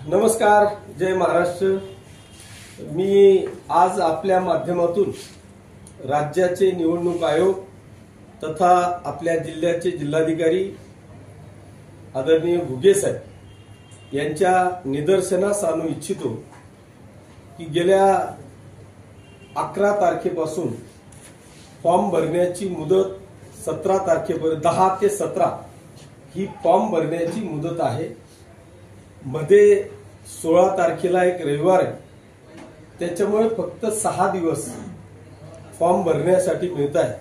नमस्कार, जय महाराष्ट्र। मी आज आपल्या माध्यमातून राज्याचे निवडणूक आयोग तथा आपल्या जिल्ह्याचे जिल्हाधिकारी आदरणीय घुगे साहेब यांच्या निदर्शनास आणू इच्छितो की गेल्या 11 तारखेपासून फॉर्म भरण्याची मुदत 17 तारखेपर्यंत 10 ते 17 ही फॉर्म भरण्याची मुदत आहे। मध्ये 16 तारखेला एक रविवार आहे, त्याच्यामुळे फक्त 6 दिवस फॉर्म भरण्यासाठी मिळत आहे।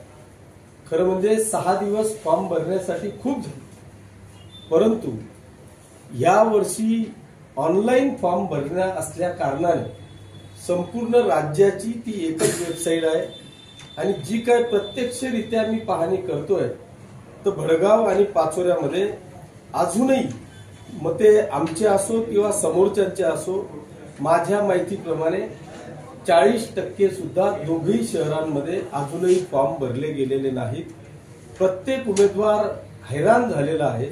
खरं म्हणजे 6 दिवस फॉर्म भरण्यासाठी खूप झाले, परंतु या वर्षी ऑनलाईन फॉर्म भरण्या असल्या कारणाने संपूर्ण राज्याची ती एकच वेबसाईट आहे आणि जी काय प्रत्यक्षरित्या मी पाहणी करतोय तर भडगाव आणि पाचोऱ्यामध्ये अजूनही मग ते आमचे असो किंवा समोरच्यांचे असो, माझ्या माहितीप्रमाणे 40% सुद्धा दोघही शहरांमध्ये अजूनही फॉर्म भरले गेलेले नाहीत। प्रत्येक उमेदवार हैराण झालेला आहे।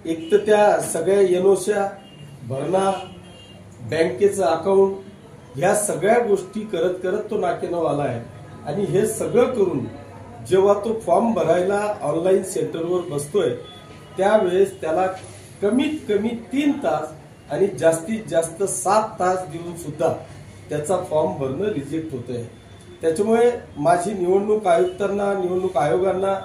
एक तर त्या सगळ्या एनओच्या भरणा, बँकेचं अकाउंट, या सगळ्या गोष्टी करत करत तो नाकेनऊ आला आहे आणि हे सगळं करून जेव्हा तो फॉर्म भरायला ऑनलाईन सेंटरवर बसतोय त्यावेळेस त्याला कमीत कमी 3 तास आणि जास्तीत जास्त 7 तास देऊन सुद्धा त्याचा फॉर्म भरणं रिजेक्ट होतंय। त्याच्यामुळे माझी निवडणूक आयुक्तांना, निवडणूक आयोगांना,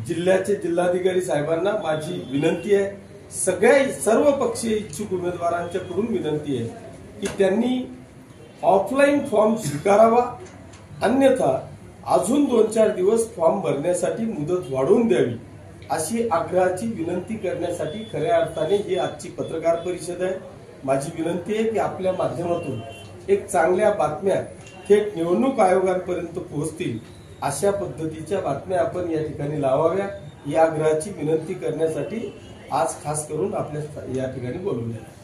जिल्ह्याचे जिल्हाधिकारी साहेबांना माझी विनंती आहे, सर्व पक्षीय इच्छुक उमेदवारांच्याकडून विनंती आहे की त्यांनी ऑफलाईन फॉर्म स्वीकारावा, अन्यथा अजून 2-4 दिवस फॉर्म भरण्यासाठी मुदत वाढवून द्यावी अशी आग्रहाची विनंती करण्यासाठी खऱ्या अर्थाने ही आजची पत्रकार परिषद आहे। माझी विनंती आहे की आपल्या माध्यमातून एक चांगल्या बातम्या थेट निवडणूक आयोगांपर्यंत पोहोचतील अशा पद्धतीच्या बातम्या आपण या ठिकाणी लावाव्या, या आग्रहाची विनंती करण्यासाठी आज खास करून आपल्या या ठिकाणी बोलवले आहे।